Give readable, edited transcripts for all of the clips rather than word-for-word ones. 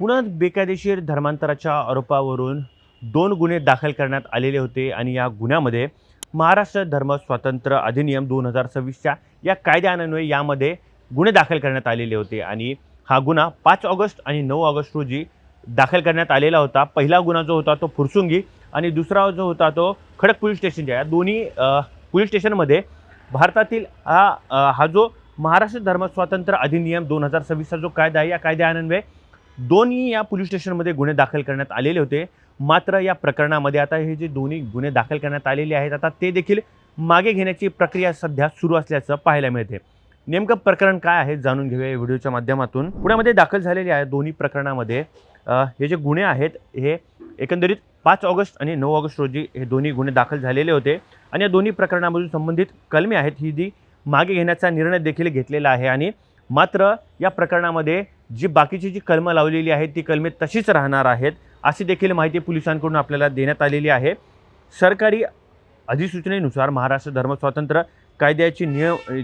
पुण्यात बेकायदेशीर धर्मांतराच्या आरोपावरून 2 गुन्हे दाखल करण्यात आलेले होते आणि या गुन्ह्यामध्ये महाराष्ट्र धर्म स्वातंत्र्य अधिनियम 2026च्या या कायद्यान्वये यामध्ये गुन्हे दाखल करण्यात आलेले होते आणि हा गुन्हा 5 ऑगस्ट आणि 9 ऑगस्ट रोजी दाखल करण्यात आलेला होता। पहिला गुन्हा जो होता तो फुरसुंगी आणि दुसरा जो होता तो खडक पोलीस स्टेशनच्या। या दोन्ही पोलीस स्टेशनमध्ये भारतातील हा जो महाराष्ट्र धर्म स्वातंत्र्य अधिनियम 2026चा जो कायदा आहे या कायद्यान्वये दोन्ही या पोलीस स्टेशनमध्ये गुन्हे दाखल करण्यात आलेले होते। मात्र या प्रकरणामध्ये आता हे जे दोन्ही गुन्हे दाखल करण्यात आलेले आहेत आता ते देखील मागे घेण्याची प्रक्रिया सध्या सुरू असल्याचं पाहायला मिळते। नेमकं प्रकरण काय आहे जाणून घेऊया या व्हिडिओच्या माध्यमातून। पुण्यामध्ये दाखल झालेले आहे दोन्ही प्रकरणामध्ये हे जे गुन्हे आहेत हे एकंदरीत 5 ऑगस्ट आणि 9 ऑगस्ट रोजी हे दोन्ही गुन्हे दाखल झालेले होते आणि या दोन्ही प्रकरणामधून संबंधित कलमे आहेत ही मागे घेण्याचा निर्णय देखील घेतलेला आहे आणि मात्र या प्रकरणामध्ये जी बाकीची जी कलमं लावलेली आहेत ती कलमे तशीच राहणार आहेत अशी देखील माहिती पोलिसांकडून आपल्याला देण्यात आलेली आहे। सरकारी अधिसूचनेनुसार महाराष्ट्र धर्म स्वातंत्र्य कायद्याची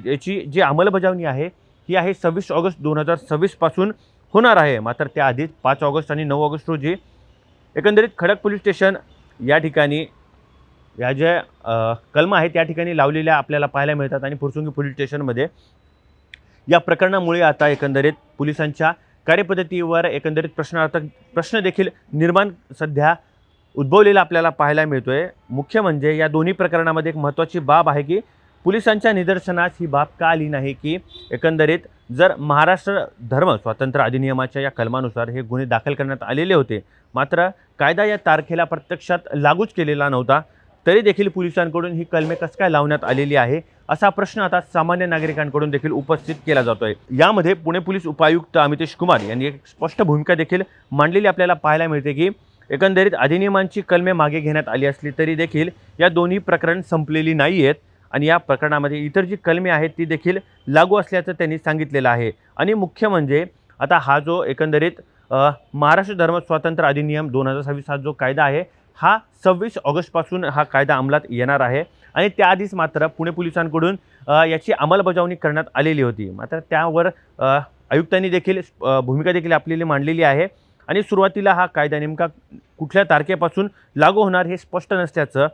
याची जी अंमलबजावणी आहे ही आहे 26 ऑगस्ट 2026 पासून होणार आहे। मात्र त्याआधीच 5 ऑगस्ट आणि 9 ऑगस्ट रोजी एकंदरीत खडक पोलीस स्टेशन या ठिकाणी या ज्या कलमं आहेत त्या ठिकाणी लावलेल्या आपल्याला पाहायला मिळतात आणि फुरसुंगी पोलीस स्टेशनमध्ये या प्रकरणामुळे आता एकंदरीत पोलिसांच्या कार्यपद्धतीवर एकंदरीत प्रश्न देखील निर्माण सध्या उद्भवलेला आपल्याला पाहायला मिळतोय। मुख्य म्हणजे या दोन्ही प्रकरणामध्ये एक महत्त्वाची बाब आहे की पोलिसांच्या निदर्शनास ही बाब का आली नाही की एकंदरीत जर महाराष्ट्र धर्म स्वातंत्र्य अधिनियमाच्या या कलमानुसार हे गुन्हे दाखल करण्यात आलेले होते मात्र कायदा या तारखेला प्रत्यक्षात लागूच केलेला नव्हता तरी देखील पोलिसांकडून ही कलमे कसं काय लावण्यात आलेली आहे असा प्रश्न आता सामान्य नागरिकांकडून देखील उपस्थित केला जातोय। यामध्ये पुणे पोलीस उपायुक्त अमितेश कुमार यांनी एक स्पष्ट भूमिका देखील मांडलेली आपल्याला पाहायला मिळते की एकंदरीत अधिनियमांची कलमे मागे घेण्यात आली असली तरी देखील या दोन्ही प्रकरण संपलेली नाही आहेत आणि या प्रकरणामध्ये इतर जी कलमे आहेत ती देखील लागू असल्याचं त्यांनी सांगितलेलं आहे। आणि मुख्य म्हणजे आता हा जो एकंदरीत महाराष्ट्र धर्म स्वातंत्र्य अधिनियम 2026 हा जो कायदा आहे हा 26 ऑगस्टपासून हा कायदा अंमलात येणार आहे आणि त्याआधीच मात्र पुणे पोलिसांकडून याची अंमलबजावणी करण्यात आलेली होती। मात्र त्यावर आयुक्तांनी देखील भूमिका देखील आपल्याला मांडलेली आहे आणि सुरुवातीला हा कायदा नेमका कुठल्या तारखेपासून लागू होणार हे स्पष्ट नसल्याचं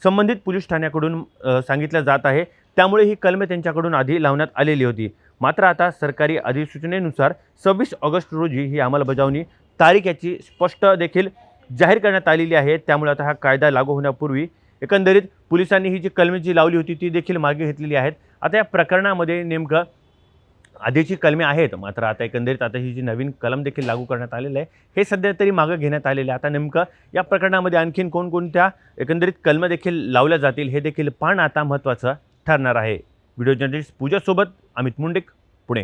संबंधित पोलीस ठाण्याकडून सांगितलं जात आहे। त्यामुळे ही कलमे त्यांच्याकडून आधी लावण्यात आलेली होती। मात्र आता सरकारी अधिसूचनेनुसार 26 ऑगस्ट रोजी ही अंमलबजावणी तारीख याची स्पष्ट देखील जाहीर करण्यात आलेली आहे। त्यामुळे आता हा कायदा लागू होण्यापूर्वी एकंदरीत पोलिसांनी ही जी कलमे जी लावली होती ती देखील मागे घेतलेली आहेत। आता या प्रकरणामध्ये नेमकं आधीची कलमे आहेत मात्र आता एकंदरीत आता ही जी नवीन कलम देखील लागू करण्यात आलेलं आहे हे सध्या तरी मागे घेण्यात आलेलं आहे। आता नेमकं या प्रकरणामध्ये आणखीन कोणकोणत्या एकंदरीत कलमे देखील लावल्या जातील हे देखील पाहणं आता महत्त्वाचं ठरणार आहे। व्हिडिओ जर्नलिस्ट पूजासोबत अमित मुंडेक, पुणे।